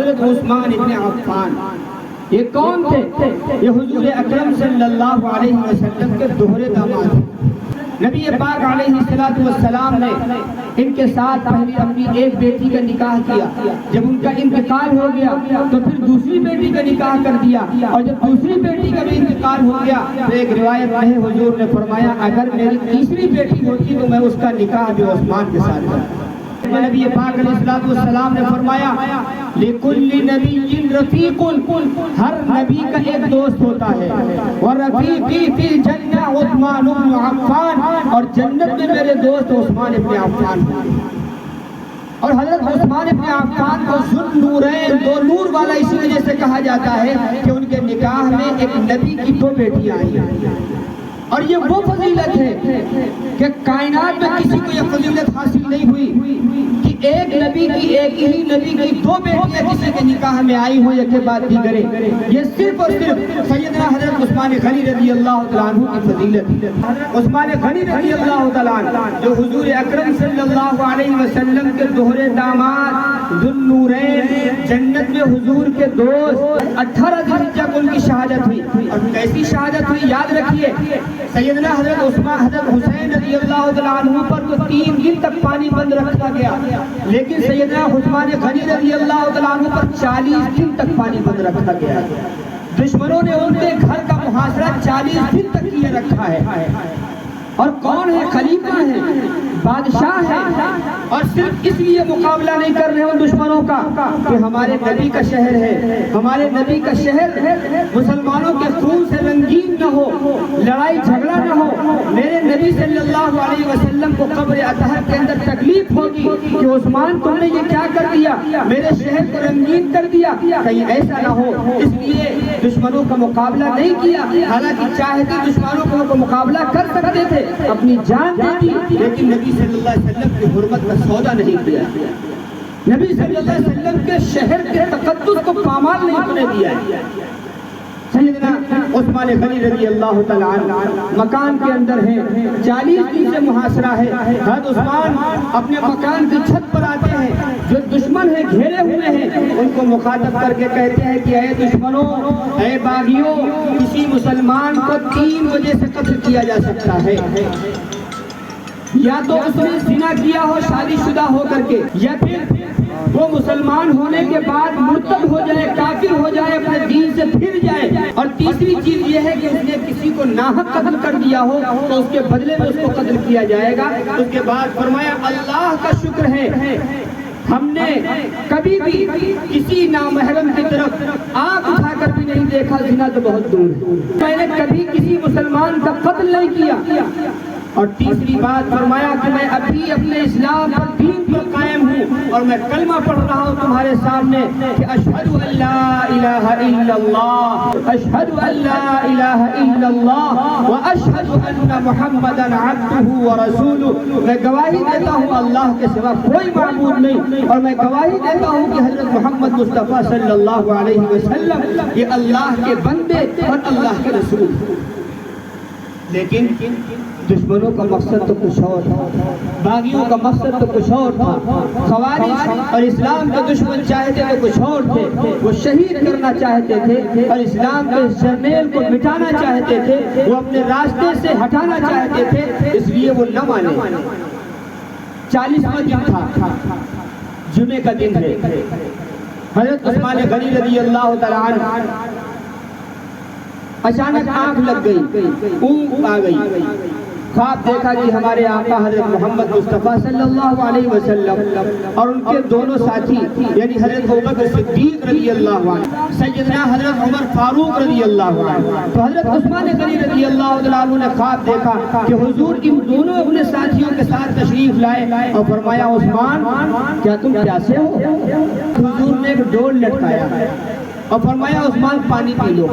حضرت عثمان ابن عفان۔ یہ کون تھے؟ یہ حضور اکرم صلی اللہ علیہ وسلم کے دوہرے داماد ہیں۔ نبی پاک علیہ السلام نے ان کے ساتھ پہلے اپنی ایک بیٹی کا نکاح کیا، جب ان کا انتقال ہو گیا تو پھر دوسری بیٹی کا نکاح کر دیا، اور جب دوسری بیٹی کا بھی انتقال ہو گیا تو ایک روایت میں حضور نے فرمایا اگر میری تیسری بیٹی ہوتی تو میں اس کا نکاح بھی عثمان کے ساتھ کرتا۔ نبی پاک علیہ السلام نے فرمایا لِكُلِّ نَبِيٍّ رَفِيقٌ، ہر نبی کا ایک دوست ہوتا ہے، وَرَفِيقِي فِي الْجَنَّةِ عُثْمَانُ بْنُ عَفَّانَ، اور جنت میں میرے دوست عثمان ابن عفان ہیں۔ اور حضرت عثمان ابن عفان کو ذو النورین، دو نور والا اسی وجہ سے کہا جاتا ہے کہ ان کے نکاح میں ایک نبی کی دو بیٹیاں آئی، اور یہ وہ فضیلت ہے کہ کائنات میں کسی کو یہ فضیلت حاصل نہیں ہوئی کہ ایک نبی کی، ایک ہی نبی کی دو بیٹیاں کسی کے نکاح میں آئی ہوں، یہ بات دیگرے۔ یہ صرف اور صرف سیدنا حضرت عثمان غنی رضی اللہ تعالیٰ عنہ کی فضیلت ہے۔ عثمان غنی رضی اللہ تعالیٰ عنہ جو حضور اکرم صلی اللہ علیہ وسلم کے دوہرے داماد، ذو النورین، جنت میں حضور کے دوست، 18 ذی الحجہ کو ان کی شہادت ہوئی، اور کیسی شہادت ہوئی یاد رکھیے۔ سیدنا حضرت حسین رضی اللہ تعالیٰ عنہ پر تو 3 دن تک پانی بند رکھا گیا، لیکن سیدنا عثمان غنی رضی اللہ تعالیٰ عنہ پر 40 دن تک پانی بند رکھا گیا۔ دشمنوں نے ان کے گھر کا محاصرہ 40 دن تک کیے رکھا ہے، اور کون ہے؟ خلیفہ ہے، بادشاہ ہے، اور صرف اس لیے مقابلہ نہیں کر رہے ان دشمنوں کا کہ ہمارے نبی کا شہر ہے، ہمارے نبی کا شہر مسلمانوں کے خون سے رنگین نہ ہو، لڑائی جھگڑا نہ ہو، میرے نبی صلی اللہ علیہ وسلم کو قبر اطہر کے اندر تکلیف ہوگی کہ عثمان تم نے یہ کیا کر دیا، میرے شہر کو رنگین کر دیا، کہیں ایسا نہ ہو، اس لیے دشمنوں کا مقابلہ نہیں کیا۔ حالانکہ چاہتے دشمنوں کو مقابلہ کر سکتے تھے، اپنی جان دے دی، لیکن نبی صلی اللہ علیہ وسلم کی حرمت کا سودا نہیں کیا، نبی صلی اللہ علیہ وسلم کے شہر کے تقدس کو پامال نہیں ہونے دیا۔ سیدنا عثمان غنی رضی اللہ تعالیٰ عنہ مکان کے اندر ہیں، 40 دن سے محاصرہ ہے۔ حضرت عثمان اپنے مکان کی چھت پر آتے ہیں، جو دشمن ہیں گھیرے ہوئے ہیں ان کو مخاطب کر کے کہتے ہیں کہ اے دشمنوں، اے باغیوں، کسی مسلمان کو 3 وجہ سے قتل کیا جا سکتا ہے، یا تو اس نے زنا کیا ہو شادی شدہ ہو کر کے، یا پھر وہ مسلمان ہونے کے بعد مرتد ہو جائے، کافر ہو جائے، اپنے دین سے پھر جائے، اور تیسری چیز یہ ہے کہ اس نے کسی کو ناحق قتل کر دیا ہو تو اس کے بدلے میں اس کو قتل کیا جائے گا۔ اس کے بعد فرمایا اللہ کا شکر ہے ہم نے کبھی بھی کسی نامحرم کی طرف آنکھ اٹھا کر بھی نہیں دیکھا، زنا تو بہت دور ہے، میں نے کبھی کسی مسلمان کا قتل نہیں کیا، اور تیسری بات فرمایا کہ میں ابھی اپنے اسلام پر، دین پر قائم ہوں، اور میں کلمہ پڑھ رہا ہوں تمہارے سامنے کہ اشہد ان لا الہ الا اللہ، اشہد ان لا الہ الا اللہ، واشہد ان محمدا عبدہ ورسولہ، میں گواہی دیتا ہوں اللہ کے سوا کوئی معبود نہیں، اور میں گواہی دیتا ہوں کہ حضرت محمد مصطفیٰ صلی اللہ علیہ وسلم یہ اللہ کے بندے اور اللہ کے رسول۔ لیکن دشمنوں کا مقصد تو کچھ اور تھا، باغیوں کا مقصد تو کچھ اور تھا، خوارج اور اسلام کے دشمن چاہتے تو کچھ اور تھے، وہ شہید کرنا چاہتے تھے اور اسلام کے جرنیل کو مٹانا چاہتے تھے، وہ اپنے راستے سے ہٹانا چاہتے تھے، اس لیے وہ نہ مانے۔ 40واں دن تھا، جمعے کا دن ہے، حضرت عثمان غنی رضی اللہ تعالیٰ عنہ اچانک آنکھ لگ گئی، اونگ آ گئی، خواب دیکھا کہ ہمارے آقا حضرت محمد مصطفیٰ صلی اللہ علیہ وسلم اور ان کے دونوں ساتھی یعنی حضرت ابوبکر صدیق رضی اللہ عنہ، سیدنا حضرت عمر فاروق رضی اللہ عنہ، تو حضرت عثمان غنی رضی اللہ عنہ نے خواب دیکھا کہ حضور ان دونوں اپنے ساتھیوں کے ساتھ تشریف لائے اور فرمایا عثمان کیا تم پیاسے ہو؟ حضور نے ایک ڈول لٹکایا اور فرمایا عثمان پانی پی لو۔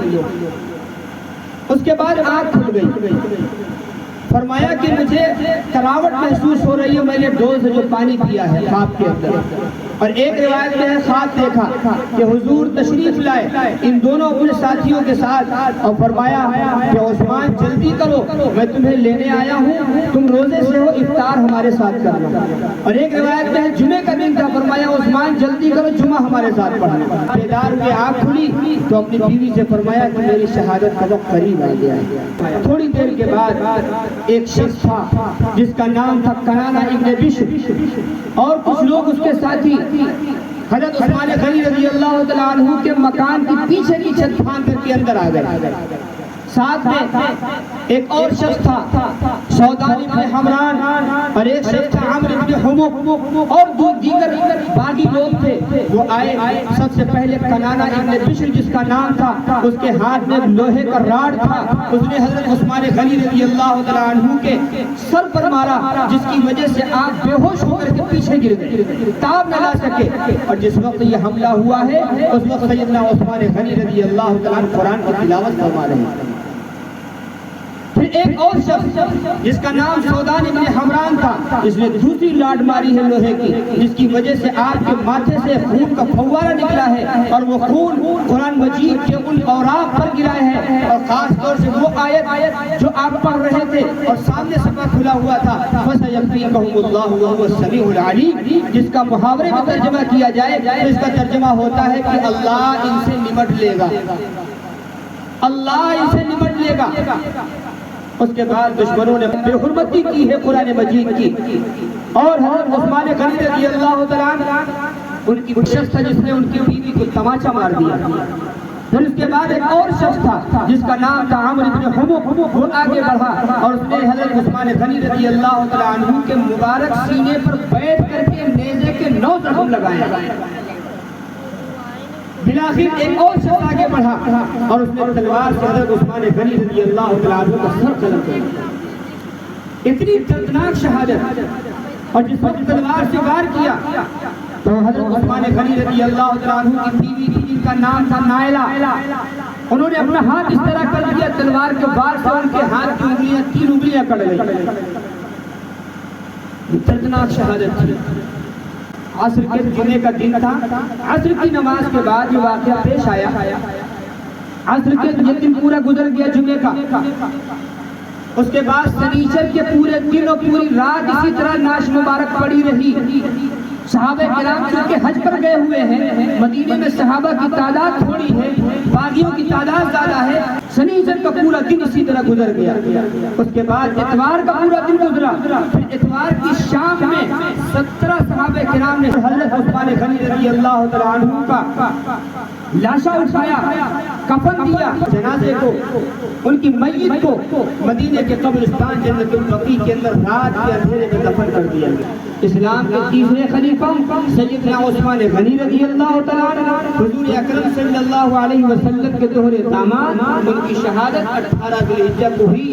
اس کے بعد آنکھ کھل گئی، فرمایا کہ مجھے تراوٹ محسوس ہو رہی ہے، میں نے ڈول سے جو پانی پیا ہے خواب کے اندر، اور ایک روایت میں ہے خواب دیکھا کہ حضور تشریف لائے ان دونوں اپنے ساتھیوں کے ساتھ اور فرمایا کہ عثمان جلدی کرو میں تمہیں لینے آیا ہوں، تم روزے سے ہو، افطار ہمارے ساتھ کرنا۔ اور ایک روایت میں ہے جمعے کا دن تھا، فرمایا عثمان جلدی کرو جمعہ ہمارے ساتھ پڑھنا۔ بیدار ہوئے آنکھ کھلی تو اپنی بیوی سے فرمایا کہ میری شہادت کا وقت قریب آ گیا ہے۔ تھوڑی دیر کے بعد ایک شخص تھا جس کا نام تھا کنانہ ابن بشر، اور کچھ لوگ اس کے ساتھی حضرت عثمان غنی رضی اللہ تعالیٰ عنہ کے مکان کی پیچھے کی چھت پھاند کر کے اندر آ گئے۔ ساتھ میں ایک اور شخص تھا سودان بن حمران، اور ایک شخص تھا عمرو بن حمق، اور دو دیگر باقی لوگ تھے۔ وہ آئے، سب سے پہلے کنانہ ابن بشر جس کا نام تھا، اس کے ہاتھ میں لوہے کا راڑ تھا، اس نے حضرت عثمان غنی رضی اللہ تعالیٰ عنہ کے سر پر مارا، جس کی وجہ سے آپ بے ہوش ہو کر کے پیچھے گر گئے، تاب نہ لا سکے۔ اور جس وقت یہ حملہ ہوا ہے اس وقت سیدنا عثمان غنی رضی اللہ تعالیٰ عنہ قرآن کی تلاوت فرما رہے ہیں۔ پھر ایک اور شخص جس کا نام سودان ابن حمران تھا، اس نے دوسری لاٹ ماری ہے لوہے کی، جس کی وجہ سے آپ کے ماتھے سے خون کا فوارہ نکلا ہے، اور وہ خون قرآن مجید کے ان اوراق پر گرا ہے، اور خاص طور سے وہ آیت جو آپ پڑھ رہے تھے اور سامنے صفحہ کھلا ہوا تھا، فَسَيَكْفِيكَهُمُ اللَّهُ وَهُوَ السَّمِيعُ الْعَلِيمُ، جس کا محاورے میں ترجمہ کیا جائے تو اس کا ترجمہ ہوتا ہے کہ اللہ ان سے نمٹ لے گا، اللہ ان سے نمٹ لے گا۔ اس کے بعد دشمنوں نے بے حرمتی کی ہے قرآن مجید کی، اور حضرت عثمان غنی رضی اللہ تعالیٰ عنہ ان کی شخص تھا جس نے ان کی بیوی کو تماچا مار دیا۔ پھر اس کے بعد ایک اور شخص تھا جس کا نام تھا عمرو بن حمق، وہ آگے بڑھا اور اس نے حضرت عثمان غنی رضی اللہ تعالیٰ عنہ کے مبارک سینے پر بیٹھ کر کے نیزے کے 9 زخم لگائے۔ بلاخر ایک اور شخص آگے بڑھا اور اس نے تلوار سے حضرت عثمان غنی رضی اللہ تعالیٰ عنہ کا سر قلم کیا۔ اتنی دردناک شہادت، اور جس وقت تلوار سے وار کیا تو حضرت عثمان غنی رضی اللہ تعالیٰ عنہ کی بیوی تھی جن کا نام تھا نائلہ، انہوں نے اپنا ہاتھ اس طرح کر دیا تلوار کے وار سے ان کے ہاتھ کی انگلیاں 3 انگلیاں کٹ گئی۔ دردناک شہادت تھی۔ عصر کے جمعے کا دن تھا، عصر کی نماز کے بعد یہ واقعہ پیش آیا۔ عصر کے یہ دن پورا گزر گیا جمعے کا، اس کے بعد سنیچر کے پورے دن اور پوری رات اسی طرح ناش مبارک پڑی رہی۔ صحابہ کرام چونکہ حج پر گئے ہوئے ہیں، مدینے میں صحابہ کی تعداد تھوڑی ہے، باغیوں کی تعداد زیادہ ہے، سنیچر کا پورا دن اسی طرح گزر گیا۔ اس کے بعد اتوار کا پورا دن گزرا، پھر اتوار کی شام میں 17 صحابہ کرام نے حضرت عثمان غنی رضی اللہ تعالیٰ عنہ کا لاشا اٹھایا، کفن دیا، جنازے کو، ان کی میت کو مدینے کے قبرستان جنت البقیع کے اندر رات کے اندھیرے میں دفن کر دیا۔ اسلام کے تیسرے خلیفہ سیدنا عثمان غنی رضی اللہ تعالیٰ عنہ حضور اکرم صلی اللہ علیہ وسلم کے دوہرے داماد، ان کی شہادت 18 ذی الحجہ کو ہوئی۔